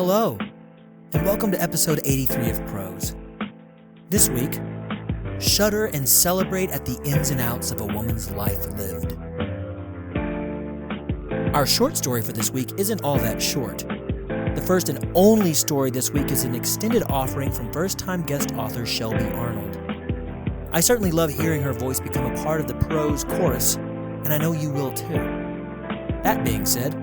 Hello, and welcome to episode 83 of Prose. This week, shudder and celebrate at the ins and outs of a woman's life lived. Our short story for this week isn't all that short. The first and only story this week is an extended offering from first-time guest author Shelby Arnold. I certainly love hearing her voice become a part of the Prose chorus, and I know you will too. That being said,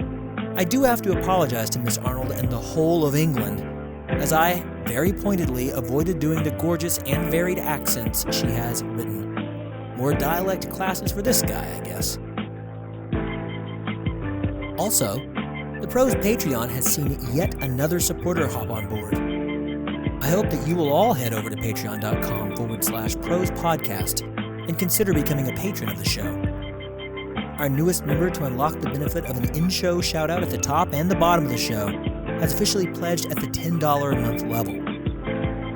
I do have to apologize to Miss Arnold and the whole of England, as I, very pointedly, avoided doing the gorgeous and varied accents she has written. More dialect classes for this guy, I guess. Also, the Prose Patreon has seen yet another supporter hop on board. I hope that you will all head over to patreon.com/Prose Podcast and consider becoming a patron of the show. Our newest member to unlock the benefit of an in-show shout-out at the top and the bottom of the show has officially pledged at the $10 a month level.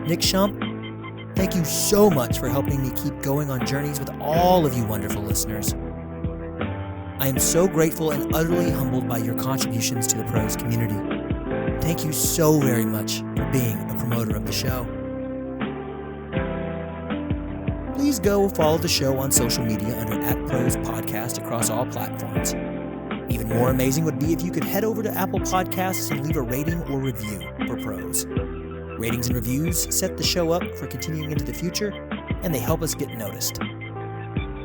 Nick Shump, thank you so much for helping me keep going on journeys with all of you wonderful listeners. I am so grateful and utterly humbled by your contributions to the Prose community. Thank you so very much for being a promoter of the show. Please go follow the show on social media under @Prose Podcast across all platforms. Even more amazing would be if you could head over to Apple Podcasts and leave a rating or review for Prose. Ratings and reviews set the show up for continuing into the future, and they help us get noticed.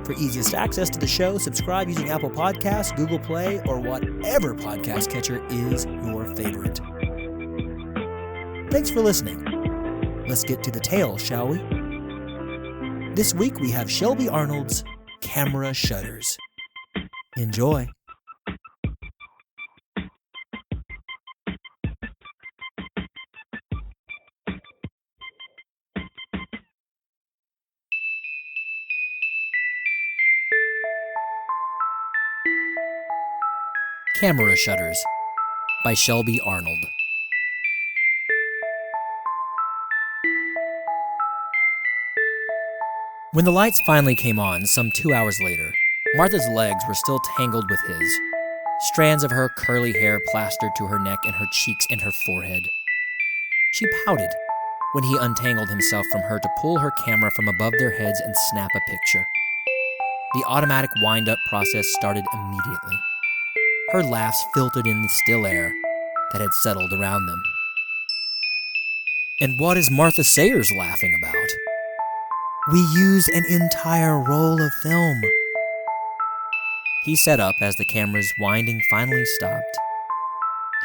For easiest access to the show, subscribe using Apple Podcasts, Google Play, or whatever podcast catcher is your favorite. Thanks for listening. Let's get to the tale, shall we? This week we have Shelby Arnold's Camera Shudders. Enjoy. Camera Shudders by Shelby Arnold. When the lights finally came on, some 2 hours later, Martha's legs were still tangled with his, strands of her curly hair plastered to her neck and her cheeks and her forehead. She pouted when he untangled himself from her to pull her camera from above their heads and snap a picture. The automatic wind-up process started immediately. Her laughs filtered in the still air that had settled around them. And what is Martha Sayers laughing about? We use an entire roll of film. He sat up as the camera's winding finally stopped.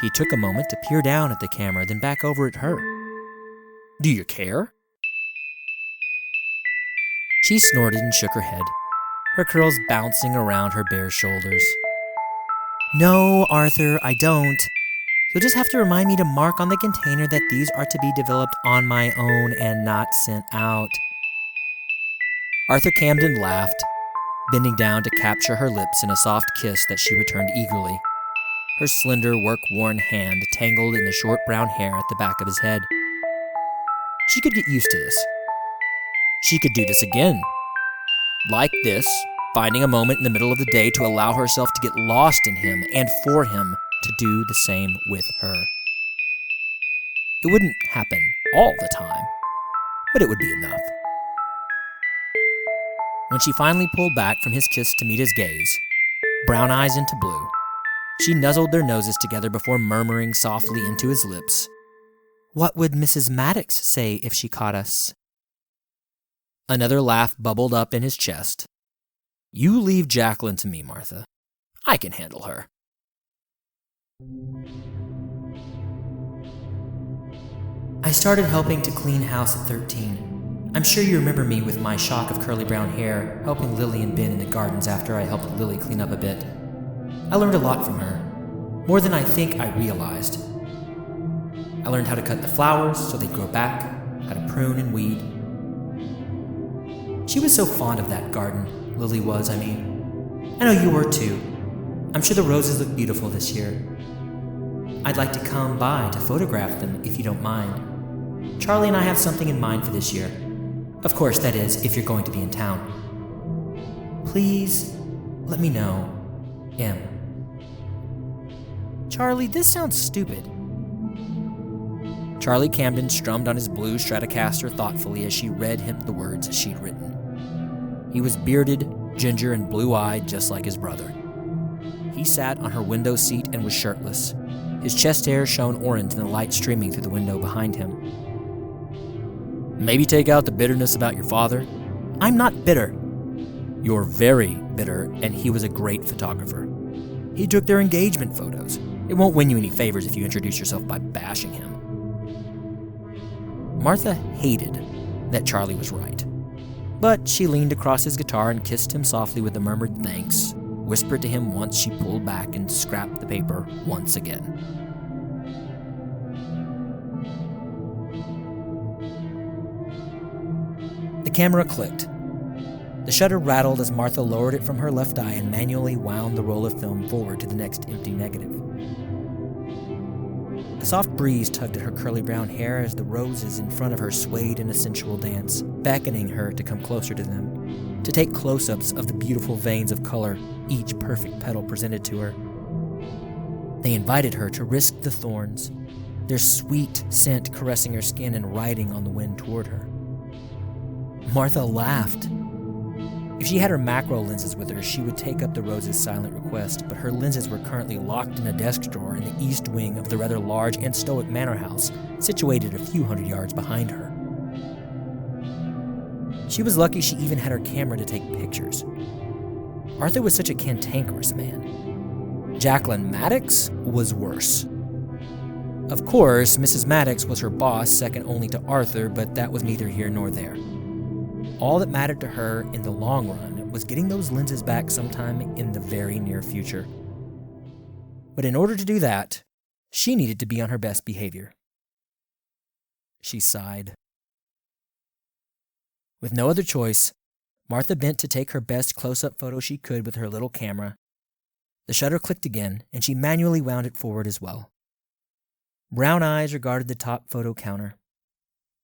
He took a moment to peer down at the camera, then back over at her. Do you care? She snorted and shook her head, her curls bouncing around her bare shoulders. No, Arthur, I don't. You'll just have to remind me to mark on the container that these are to be developed on my own and not sent out. Arthur Camden laughed, bending down to capture her lips in a soft kiss that she returned eagerly, her slender, work-worn hand tangled in the short brown hair at the back of his head. She could get used to this. She could do this again. Like this, finding a moment in the middle of the day to allow herself to get lost in him and for him to do the same with her. It wouldn't happen all the time, but it would be enough. When she finally pulled back from his kiss to meet his gaze, brown eyes into blue, she nuzzled their noses together before murmuring softly into his lips, "What would Mrs. Maddox say if she caught us?" Another laugh bubbled up in his chest. You leave Jacqueline to me, Martha. I can handle her. I started helping to clean house at 13. I'm sure you remember me with my shock of curly brown hair, helping Lily and Ben in the gardens after I helped Lily clean up a bit. I learned a lot from her, more than I think I realized. I learned how to cut the flowers so they'd grow back, how to prune and weed. She was so fond of that garden, Lily was, I mean. I know you were too. I'm sure the roses look beautiful this year. I'd like to come by to photograph them if you don't mind. Charlie and I have something in mind for this year. Of course, that is, if you're going to be in town. Please, let me know. M. Charlie, this sounds stupid. Charlie Camden strummed on his blue Stratocaster thoughtfully as she read him the words she'd written. He was bearded, ginger, and blue-eyed just like his brother. He sat on her window seat and was shirtless. His chest hair shone orange in the light streaming through the window behind him. Maybe take out the bitterness about your father? I'm not bitter. You're very bitter, and he was a great photographer. He took their engagement photos. It won't win you any favors if you introduce yourself by bashing him. Martha hated that Charlie was right. But she leaned across his guitar and kissed him softly with a murmured thanks, whispered to him once she pulled back and scrapped the paper once again. The camera clicked. The shutter rattled as Martha lowered it from her left eye and manually wound the roll of film forward to the next empty negative. A soft breeze tugged at her curly brown hair as the roses in front of her swayed in a sensual dance, beckoning her to come closer to them, to take close-ups of the beautiful veins of color each perfect petal presented to her. They invited her to risk the thorns, their sweet scent caressing her skin and riding on the wind toward her. Martha laughed. If she had her macro lenses with her, she would take up the rose's silent request, but her lenses were currently locked in a desk drawer in the east wing of the rather large and stoic manor house, situated a few hundred yards behind her. She was lucky she even had her camera to take pictures. Arthur was such a cantankerous man. Jacqueline Maddox was worse. Of course, Mrs. Maddox was her boss, second only to Arthur, but that was neither here nor there. All that mattered to her in the long run was getting those lenses back sometime in the very near future. But in order to do that, she needed to be on her best behavior. She sighed. With no other choice, Martha bent to take her best close-up photo she could with her little camera. The shutter clicked again, and she manually wound it forward as well. Brown eyes regarded the top photo counter.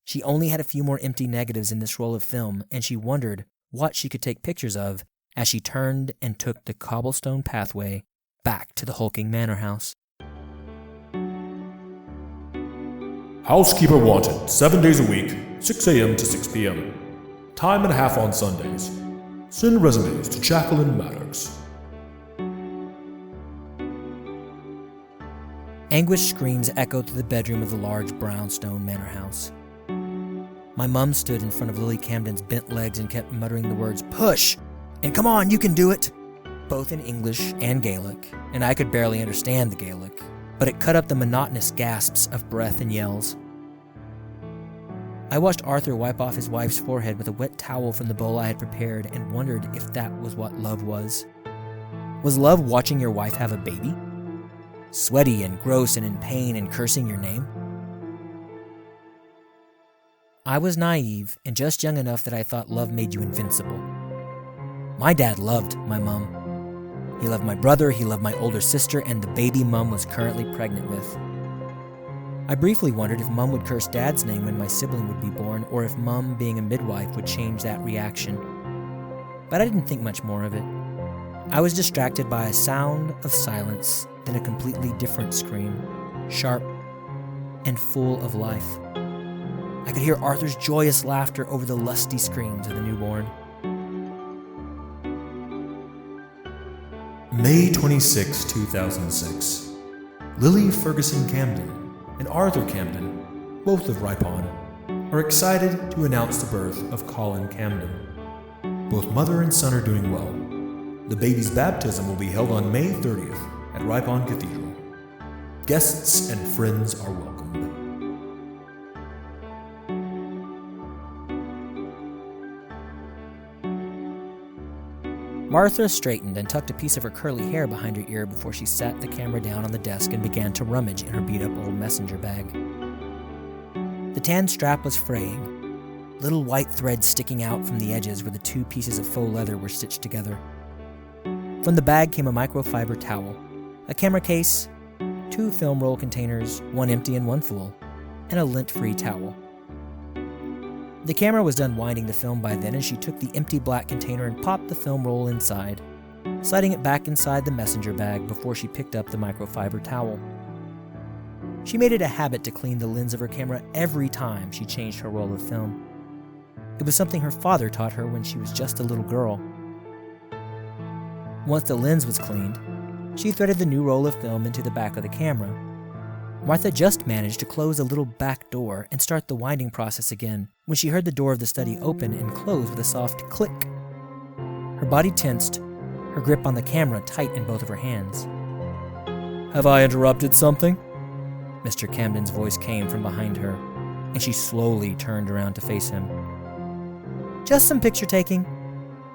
She only had a few more empty negatives in this roll of film, and she wondered what she could take pictures of as she turned and took the cobblestone pathway back to the hulking manor house. Housekeeper wanted, 7 days a week, 6 a.m. to 6 p.m. Time and a half on Sundays. Send resumes to Jacqueline Maddox. Anguished screams echoed through the bedroom of the large brownstone manor house. My mum stood in front of Lily Camden's bent legs and kept muttering the words, "Push!" and "Come on, you can do it!" both in English and Gaelic, and I could barely understand the Gaelic, but it cut up the monotonous gasps of breath and yells. I watched Arthur wipe off his wife's forehead with a wet towel from the bowl I had prepared and wondered if that was what love was. Was love watching your wife have a baby? Sweaty and gross and in pain and cursing your name? I was naive and just young enough that I thought love made you invincible. My dad loved my mom. He loved my brother, he loved my older sister, and the baby mom was currently pregnant with. I briefly wondered if mom would curse dad's name when my sibling would be born, or if mom being a midwife would change that reaction. But I didn't think much more of it. I was distracted by a sound of silence, then a completely different scream, sharp and full of life. I could hear Arthur's joyous laughter over the lusty screams of the newborn. May 26, 2006. Lily Ferguson Camden and Arthur Camden, both of Ripon, are excited to announce the birth of Colin Camden. Both mother and son are doing well. The baby's baptism will be held on May 30th at Ripon Cathedral. Guests and friends are welcome. Martha straightened and tucked a piece of her curly hair behind her ear before she sat the camera down on the desk and began to rummage in her beat-up old messenger bag. The tan strap was fraying, little white threads sticking out from the edges where the two pieces of faux leather were stitched together. From the bag came a microfiber towel, a camera case, 2 film roll containers, one empty and one full, and a lint-free towel. The camera was done winding the film by then, and she took the empty black container and popped the film roll inside, sliding it back inside the messenger bag before she picked up the microfiber towel. She made it a habit to clean the lens of her camera every time she changed her roll of film. It was something her father taught her when she was just a little girl. Once the lens was cleaned, she threaded the new roll of film into the back of the camera. Martha just managed to close a little back door and start the winding process again when she heard the door of the study open and close with a soft click. Her body tensed, her grip on the camera tight in both of her hands. "Have I interrupted something?" Mr. Camden's voice came from behind her, and she slowly turned around to face him. "Just some picture taking,"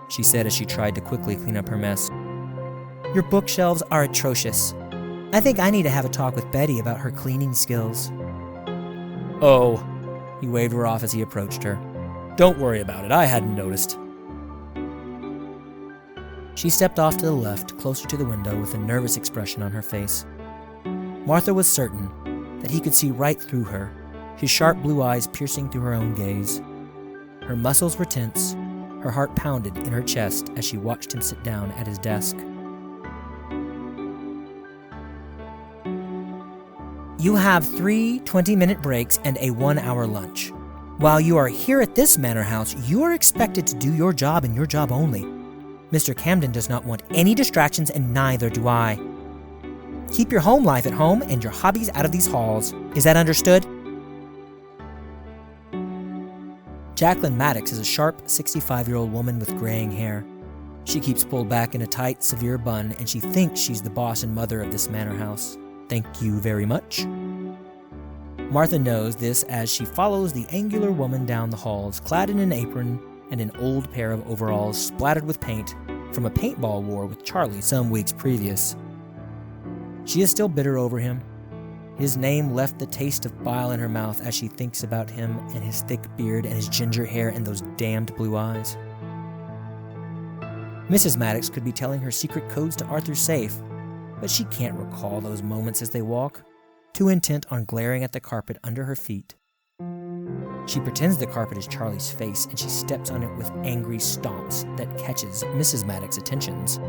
she said as she tried to quickly clean up her mess. "Your bookshelves are atrocious. I think I need to have a talk with Betty about her cleaning skills." "Oh," he waved her off as he approached her. "Don't worry about it, I hadn't noticed." She stepped off to the left, closer to the window, with a nervous expression on her face. Martha was certain that he could see right through her, his sharp blue eyes piercing through her own gaze. Her muscles were tense, her heart pounded in her chest as she watched him sit down at his desk. "You have 3 20-minute breaks and a 1-hour lunch. While you are here at this manor house, you are expected to do your job and your job only. Mr. Camden does not want any distractions, and neither do I. Keep your home life at home and your hobbies out of these halls. Is that understood?" Jacqueline Maddox is a sharp, 65-year-old woman with graying hair. She keeps pulled back in a tight, severe bun, and she thinks she's the boss and mother of this manor house. "Thank you very much." Martha knows this as she follows the angular woman down the halls, clad in an apron and an old pair of overalls splattered with paint from a paintball war with Charlie some weeks previous. She is still bitter over him. His name left the taste of bile in her mouth as she thinks about him and his thick beard and his ginger hair and those damned blue eyes. Mrs. Maddox could be telling her secret codes to Arthur's safe, but she can't recall those moments as they walk, too intent on glaring at the carpet under her feet. She pretends the carpet is Charlie's face, and she steps on it with angry stomps that catches Mrs. Maddox's attentions.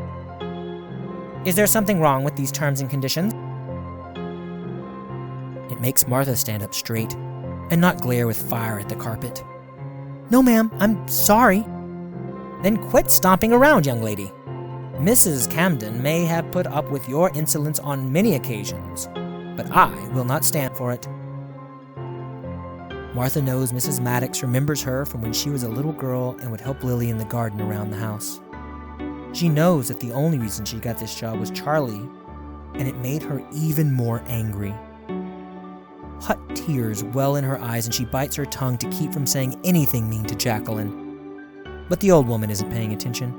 "Is there something wrong with these terms and conditions?" It makes Martha stand up straight and not glare with fire at the carpet. "No, ma'am, I'm sorry." "Then quit stomping around, young lady. Mrs. Camden may have put up with your insolence on many occasions, but I will not stand for it." Martha knows Mrs. Maddox remembers her from when she was a little girl and would help Lily in the garden around the house. She knows that the only reason she got this job was Charlie, and it made her even more angry. Hot tears well in her eyes, and she bites her tongue to keep from saying anything mean to Jacqueline. But the old woman isn't paying attention.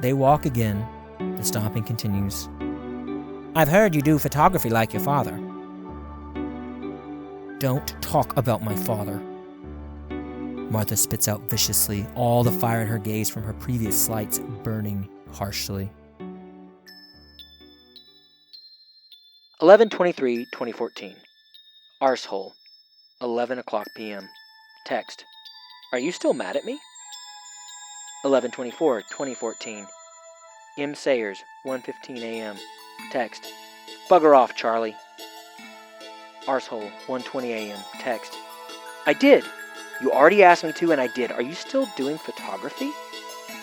They walk again. The stomping continues. "I've heard you do photography like your father." "Don't talk about my father." Martha spits out viciously, all the fire in her gaze from her previous slights burning harshly. 11/23/2014. Arsehole. 11:00 p.m. Text. Are you still mad at me? 11/24/2014. M. Sayers, 1:15 a.m. Text. Bugger off, Charlie. Arsehole, 1:20 a.m. Text. I did. You already asked me to, and I did. Are you still doing photography?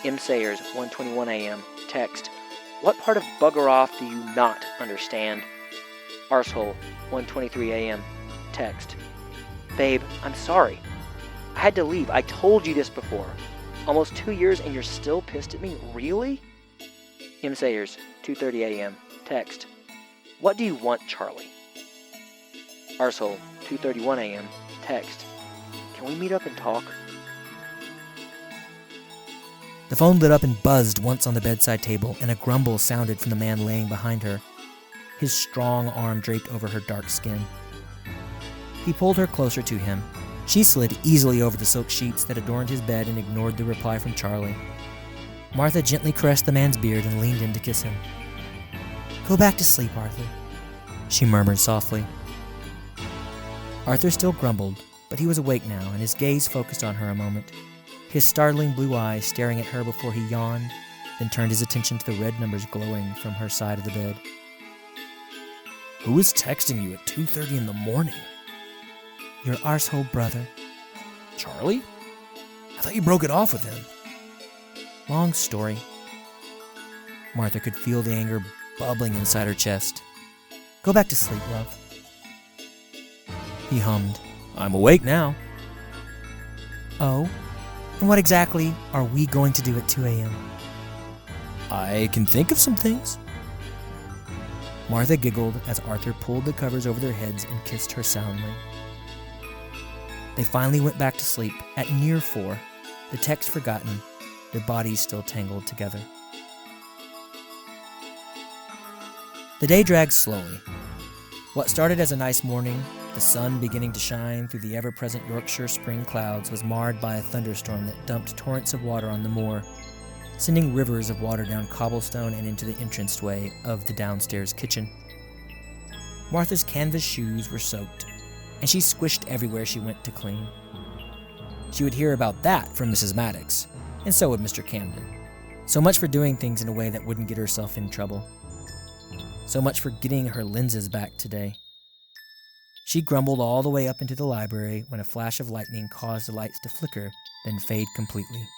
M. Sayers, 1:21 a.m. Text. What part of bugger off do you not understand? Arsehole, 1:23 a.m. Text. Babe, I'm sorry. I had to leave. I told you this before. Almost 2 years and you're still pissed at me? Really? M. Sayers, 2:30 a.m. Text. What do you want, Charlie? Arsehole, 2:31 a.m. Text. Can we meet up and talk? The phone lit up and buzzed once on the bedside table, and a grumble sounded from the man laying behind her. His strong arm draped over her dark skin. He pulled her closer to him. She slid easily over the silk sheets that adorned his bed and ignored the reply from Charlie. Martha gently caressed the man's beard and leaned in to kiss him. Go back to sleep, Arthur, she murmured softly. Arthur still grumbled, but he was awake now, and his gaze focused on her a moment, his startling blue eyes staring at her before he yawned, then turned his attention to the red numbers glowing from her side of the bed. Who is texting you at 2:30 in the morning? Your arsehole brother. Charlie? I thought you broke it off with him. Long story. Martha could feel the anger bubbling inside her chest. Go back to sleep, love. He hummed. I'm awake now. Oh? And what exactly are we going to do at 2 a.m.? I can think of some things. Martha giggled as Arthur pulled the covers over their heads and kissed her soundly. They finally went back to sleep at near 4, the text forgotten, their bodies still tangled together. The day dragged slowly. What started as a nice morning, the sun beginning to shine through the ever-present Yorkshire spring clouds, was marred by a thunderstorm that dumped torrents of water on the moor, sending rivers of water down cobblestone and into the entranceway of the downstairs kitchen. Martha's canvas shoes were soaked, and she squished everywhere she went to clean. She would hear about that from Mrs. Maddox, and so would Mr. Camden. So much for doing things in a way that wouldn't get herself in trouble. So much for getting her lenses back today. She grumbled all the way up into the library when a flash of lightning caused the lights to flicker, then fade completely.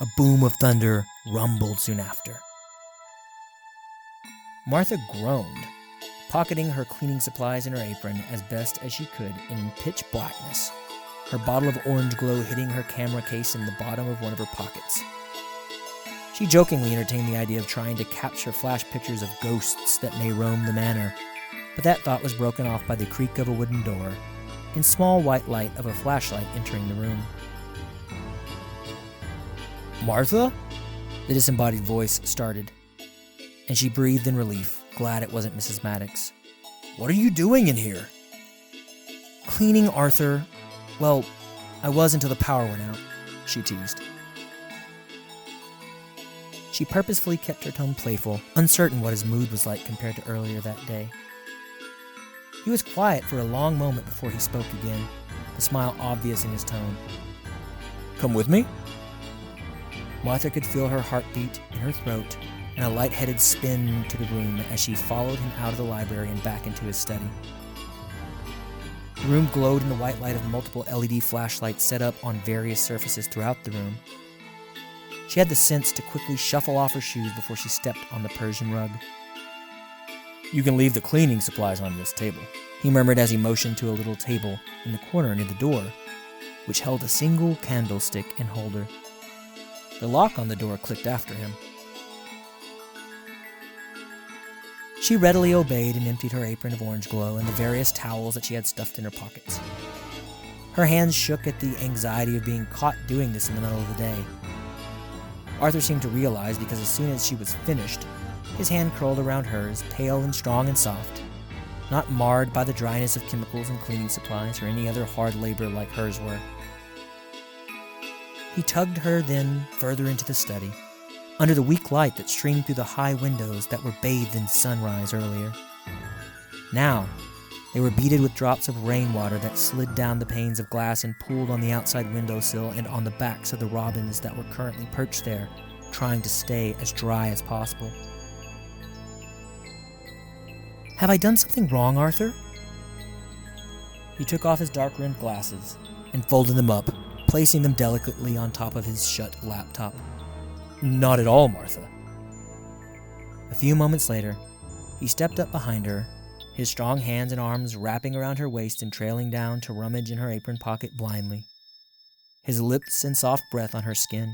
A boom of thunder rumbled soon after. Martha groaned, pocketing her cleaning supplies in her apron as best as she could in pitch blackness, her bottle of orange glow hitting her camera case in the bottom of one of her pockets. She jokingly entertained the idea of trying to capture flash pictures of ghosts that may roam the manor, but that thought was broken off by the creak of a wooden door and small white light of a flashlight entering the room. Martha? The disembodied voice started, and she breathed in relief, glad it wasn't Mrs. Maddox. What are you doing in here? Cleaning, Arthur. Well, I was until the power went out, she teased. She purposefully kept her tone playful, uncertain what his mood was like compared to earlier that day. He was quiet for a long moment before he spoke again, the smile obvious in his tone. Come with me? Martha could feel her heartbeat in her throat and a light-headed spin to the room as she followed him out of the library and back into his study. The room glowed in the white light of multiple LED flashlights set up on various surfaces throughout the room. She had the sense to quickly shuffle off her shoes before she stepped on the Persian rug. You can leave the cleaning supplies on this table, he murmured as he motioned to a little table in the corner near the door, which held a single candlestick and holder. The lock on the door clicked after him. She readily obeyed and emptied her apron of orange glow and the various towels that she had stuffed in her pockets. Her hands shook at the anxiety of being caught doing this in the middle of the day. Arthur seemed to realize because as soon as she was finished, his hand curled around hers, pale and strong and soft, not marred by the dryness of chemicals and cleaning supplies or any other hard labor like hers were. He tugged her then further into the study, under the weak light that streamed through the high windows that were bathed in sunrise earlier. Now, they were beaded with drops of rainwater that slid down the panes of glass and pooled on the outside windowsill and on the backs of the robins that were currently perched there, trying to stay as dry as possible. Have I done something wrong, Arthur? He took off his dark-rimmed glasses and folded them up, placing them delicately on top of his shut laptop. Not at all, Martha. A few moments later, he stepped up behind her, his strong hands and arms wrapping around her waist and trailing down to rummage in her apron pocket blindly, his lips and soft breath on her skin.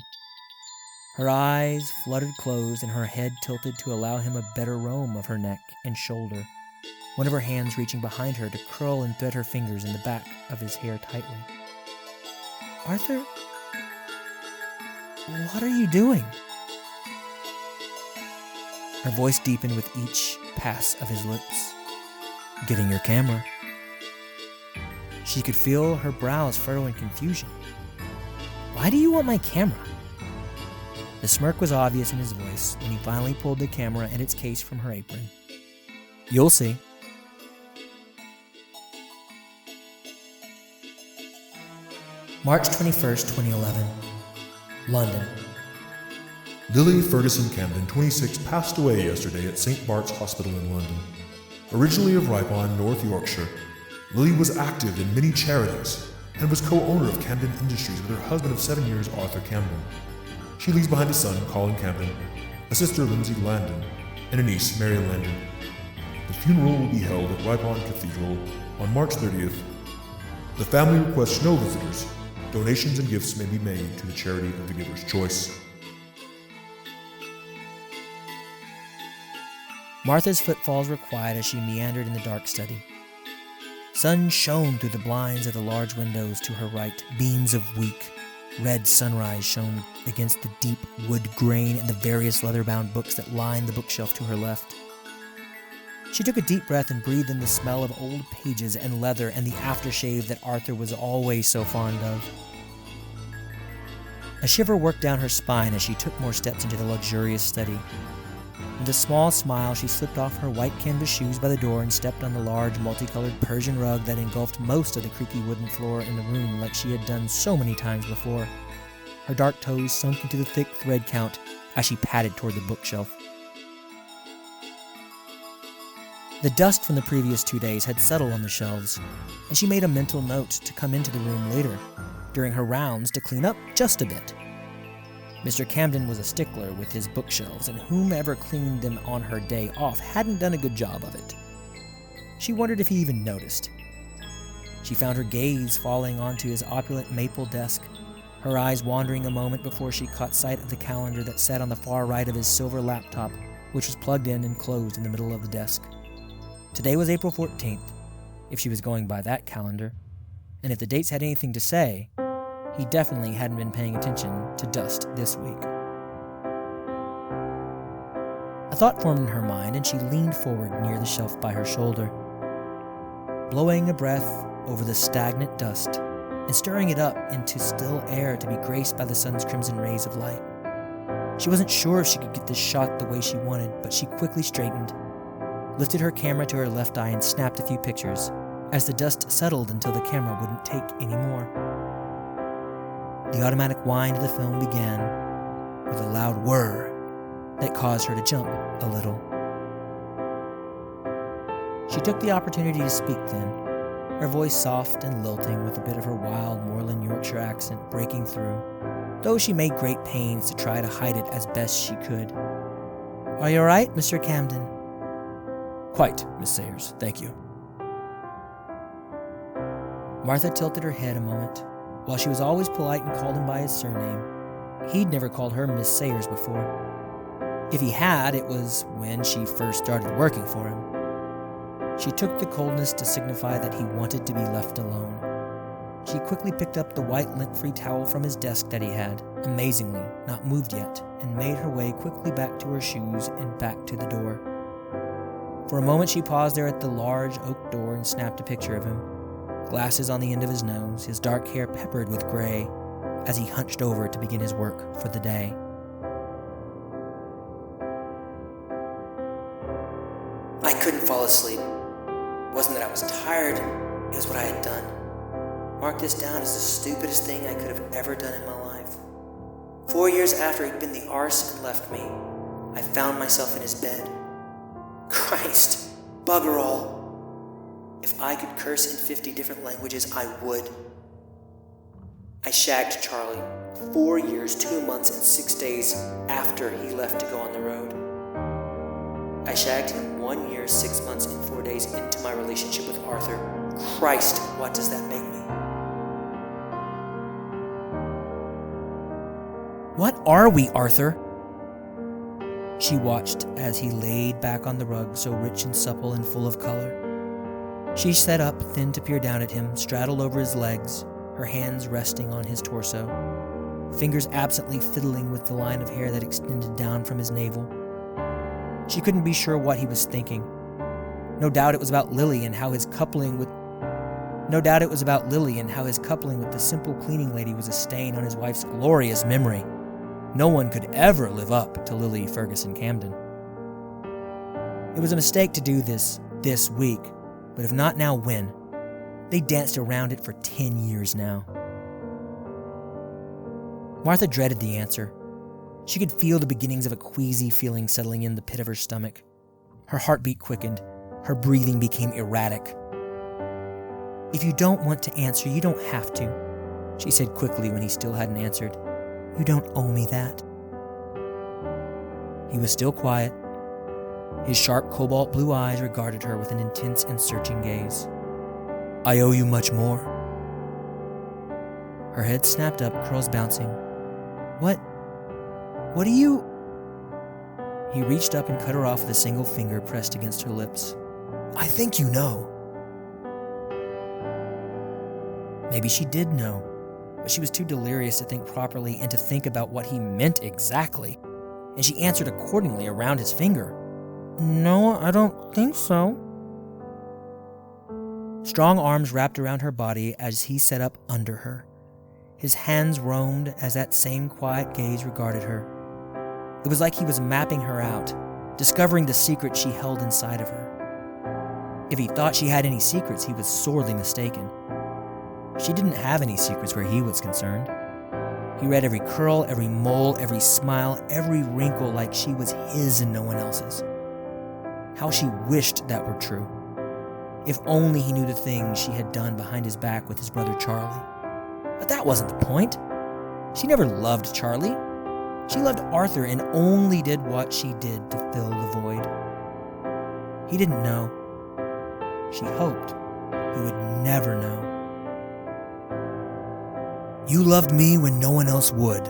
Her eyes fluttered closed and her head tilted to allow him a better roam of her neck and shoulder, one of her hands reaching behind her to curl and thread her fingers in the back of his hair tightly. Arthur? What are you doing? Her voice deepened with each pass of his lips. Getting your camera. She could feel her brows furrow in confusion. Why do you want my camera? The smirk was obvious in his voice when he finally pulled the camera and its case from her apron. You'll see. March 21st, 2011. London. Lily Ferguson Camden, 26, passed away yesterday at St. Bart's Hospital in London. Originally of Ripon, North Yorkshire, Lily was active in many charities and was co-owner of Camden Industries with her husband of 7 years, Arthur Camden. She leaves behind a son, Colin Camden, a sister, Lindsay Landon, and a niece, Mary Landon. The funeral will be held at Ripon Cathedral on March 30th. The family requests no visitors. Donations and gifts may be made to the charity of the giver's choice. Martha's footfalls were quiet as she meandered in the dark study. Sun shone through the blinds of the large windows to her right. Beams of weak, red sunrise shone against the deep wood grain and the various leather-bound books that lined the bookshelf to her left. She took a deep breath and breathed in the smell of old pages and leather and the aftershave that Arthur was always so fond of. A shiver worked down her spine as she took more steps into the luxurious study. With a small smile, she slipped off her white canvas shoes by the door and stepped on the large, multicolored Persian rug that engulfed most of the creaky wooden floor in the room like she had done so many times before. Her dark toes sunk into the thick thread count as she padded toward the bookshelf. The dust from the previous 2 days had settled on the shelves, and she made a mental note to come into the room later, during her rounds, to clean up just a bit. Mr. Camden was a stickler with his bookshelves, and whomever cleaned them on her day off hadn't done a good job of it. She wondered if he even noticed. She found her gaze falling onto his opulent maple desk, her eyes wandering a moment before she caught sight of the calendar that sat on the far right of his silver laptop, which was plugged in and closed in the middle of the desk. Today was April 14th, if she was going by that calendar, and if the dates had anything to say, he definitely hadn't been paying attention to dust this week. A thought formed in her mind, and she leaned forward near the shelf by her shoulder, blowing a breath over the stagnant dust and stirring it up into still air to be graced by the sun's crimson rays of light. She wasn't sure if she could get this shot the way she wanted, but she quickly straightened, lifted her camera to her left eye and snapped a few pictures as the dust settled until the camera wouldn't take any more. The automatic wind of the film began with a loud whir that caused her to jump a little. She took the opportunity to speak then, her voice soft and lilting with a bit of her wild moorland Yorkshire accent breaking through, though she made great pains to try to hide it as best she could. "Are you all right, Mr. Camden?" "Quite, Miss Sayers, thank you." Martha tilted her head a moment. While she was always polite and called him by his surname, he'd never called her Miss Sayers before. If he had, it was when she first started working for him. She took the coldness to signify that he wanted to be left alone. She quickly picked up the white lint-free towel from his desk that he had, amazingly not moved yet, and made her way quickly back to her shoes and back to the door. For a moment she paused there at the large oak door and snapped a picture of him, glasses on the end of his nose, his dark hair peppered with gray, as he hunched over to begin his work for the day. I couldn't fall asleep. It wasn't that I was tired, it was what I had done. Mark this down as the stupidest thing I could have ever done in my life. 4 years after he'd been the arse and left me, I found myself in his bed. Christ, bugger all. If I could curse in 50 different languages, I would. I shagged Charlie 4 years, 2 months, and 6 days after he left to go on the road. I shagged him 1 year, 6 months, and 4 days into my relationship with Arthur. Christ, what does that make me? What are we, Arthur? She watched as he laid back on the rug, so rich and supple and full of color. She sat up, thin to peer down at him, straddled over his legs, her hands resting on his torso, fingers absently fiddling with the line of hair that extended down from his navel. She couldn't be sure what he was thinking. No doubt it was about Lily and how his coupling with the simple cleaning lady was a stain on his wife's glorious memory. No one could ever live up to Lily Ferguson Camden. It was a mistake to do this week, but if not now, when? They danced around it for 10 years now. Martha dreaded the answer. She could feel the beginnings of a queasy feeling settling in the pit of her stomach. Her heartbeat quickened. Her breathing became erratic. "If you don't want to answer, you don't have to," she said quickly when he still hadn't answered. "You don't owe me that." He was still quiet. His sharp cobalt blue eyes regarded her with an intense and searching gaze. "I owe you much more." Her head snapped up, curls bouncing. What do you..." He reached up and cut her off with a single finger pressed against her lips. "I think you know." Maybe she did know, but she was too delirious to think properly and to think about what he meant exactly, and she answered accordingly around his finger. "No, I don't think so." Strong arms wrapped around her body as he sat up under her. His hands roamed as that same quiet gaze regarded her. It was like he was mapping her out, discovering the secret she held inside of her. If he thought she had any secrets, he was sorely mistaken. She didn't have any secrets where he was concerned. He read every curl, every mole, every smile, every wrinkle like she was his and no one else's. How she wished that were true. If only he knew the things she had done behind his back with his brother Charlie. But that wasn't the point. She never loved Charlie. She loved Arthur and only did what she did to fill the void. He didn't know. She hoped he would never know. "You loved me when no one else would."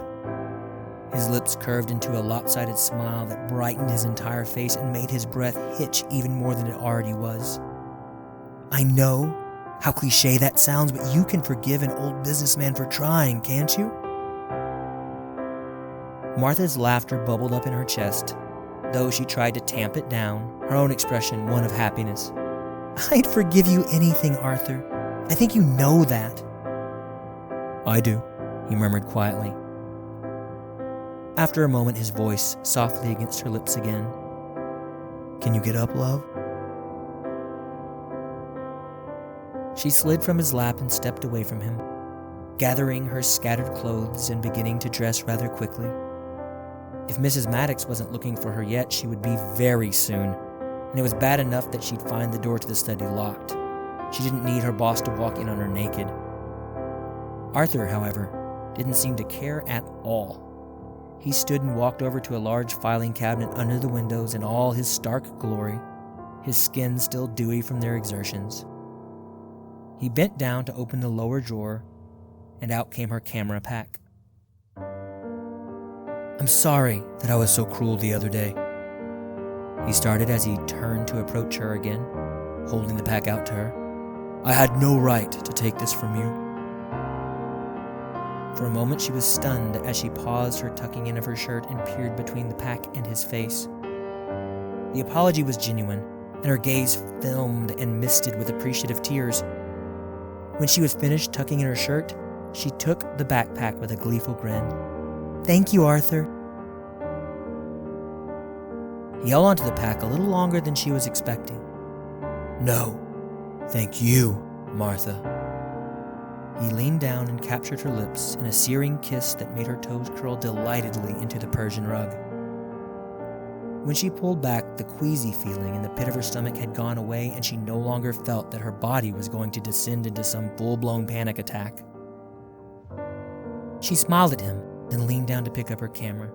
His lips curved into a lopsided smile that brightened his entire face and made his breath hitch even more than it already was. "I know how cliche that sounds, but you can forgive an old businessman for trying, can't you?" Martha's laughter bubbled up in her chest, though she tried to tamp it down, her own expression one of happiness. "I'd forgive you anything, Arthur. I think you know that." "I do," he murmured quietly. After a moment, his voice softly against her lips again. "Can you get up, love?" She slid from his lap and stepped away from him, gathering her scattered clothes and beginning to dress rather quickly. If Mrs. Maddox wasn't looking for her yet, she would be very soon, and it was bad enough that she'd find the door to the study locked. She didn't need her boss to walk in on her naked. Arthur, however, didn't seem to care at all. He stood and walked over to a large filing cabinet under the windows in all his stark glory, his skin still dewy from their exertions. He bent down to open the lower drawer, and out came her camera pack. "I'm sorry that I was so cruel the other day," he started as he turned to approach her again, holding the pack out to her. "I had no right to take this from you." For a moment she was stunned as she paused her tucking in of her shirt and peered between the pack and his face. The apology was genuine, and her gaze filmed and misted with appreciative tears. When she was finished tucking in her shirt, she took the backpack with a gleeful grin. "Thank you, Arthur." He held onto the pack a little longer than she was expecting. "No, thank you, Martha." He leaned down and captured her lips in a searing kiss that made her toes curl delightedly into the Persian rug. When she pulled back, the queasy feeling in the pit of her stomach had gone away, and she no longer felt that her body was going to descend into some full-blown panic attack. She smiled at him, then leaned down to pick up her camera.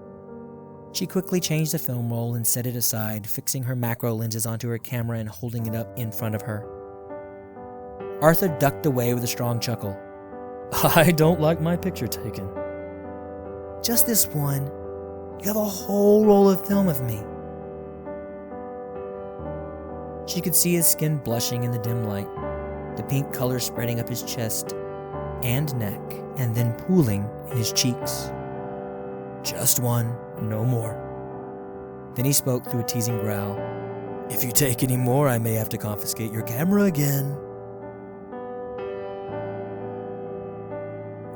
She quickly changed the film roll and set it aside, fixing her macro lenses onto her camera and holding it up in front of her. Arthur ducked away with a strong chuckle. "I don't like my picture taken." "Just this one. You have a whole roll of film of me." She could see his skin blushing in the dim light, the pink color spreading up his chest and neck, and then pooling in his cheeks. "Just one, no more." Then he spoke through a teasing growl. "If you take any more, I may have to confiscate your camera again."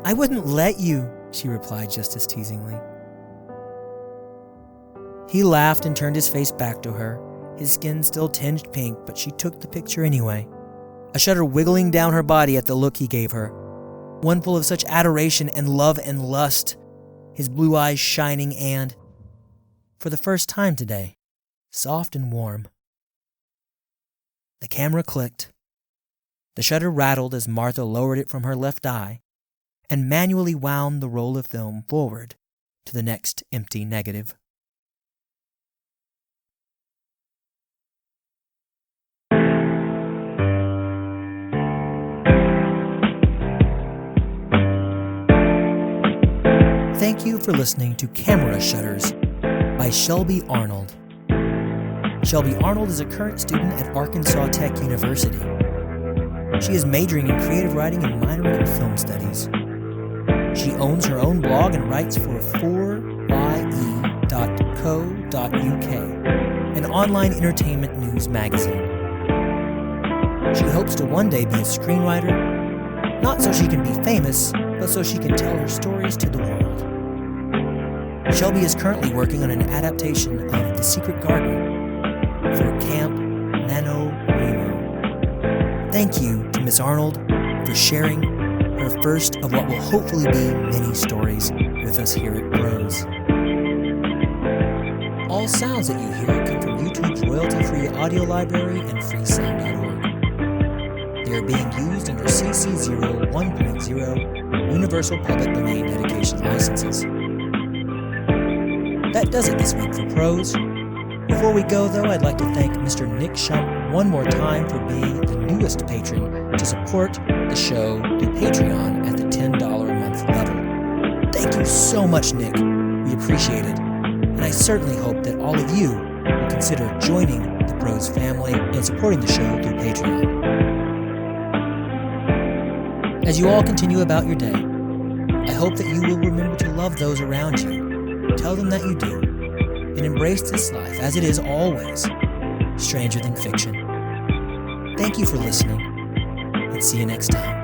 "I wouldn't let you," she replied just as teasingly. He laughed and turned his face back to her, his skin still tinged pink, but she took the picture anyway, a shudder wiggling down her body at the look he gave her, one full of such adoration and love and lust, his blue eyes shining and, for the first time today, soft and warm. The camera clicked. The shutter rattled as Martha lowered it from her left eye and manually wound the roll of film forward to the next empty negative. Thank you for listening to Camera Shudders by Shelby Arnold. Shelby Arnold is a current student at Arkansas Tech University. She is majoring in creative writing and minoring in film studies. She owns her own blog and writes for 4ye.co.uk, an online entertainment news magazine. She hopes to one day be a screenwriter, not so she can be famous, but so she can tell her stories to the world. Shelby is currently working on an adaptation of The Secret Garden for Camp NaNoWriMo. Thank you to Miss Arnold for sharing her first of what will hopefully be many stories with us here at Prose. All sounds that you hear come from YouTube's royalty-free audio library and freesound.org. They are being used under CC 01.0 Universal Public Domain Dedication licenses. That does it this week for Prose. Before we go, though, I'd like to thank Mr. Nick Shump one more time for being the newest patron to support the show through Patreon at the $10 a month level. Thank you so much, Nick. We appreciate it. And I certainly hope that all of you will consider joining the Prose family and supporting the show through Patreon. As you all continue about your day, I hope that you will remember to love those around you. Tell them that you do, and embrace this life as it is always stranger than fiction. Thank you for listening, and see you next time.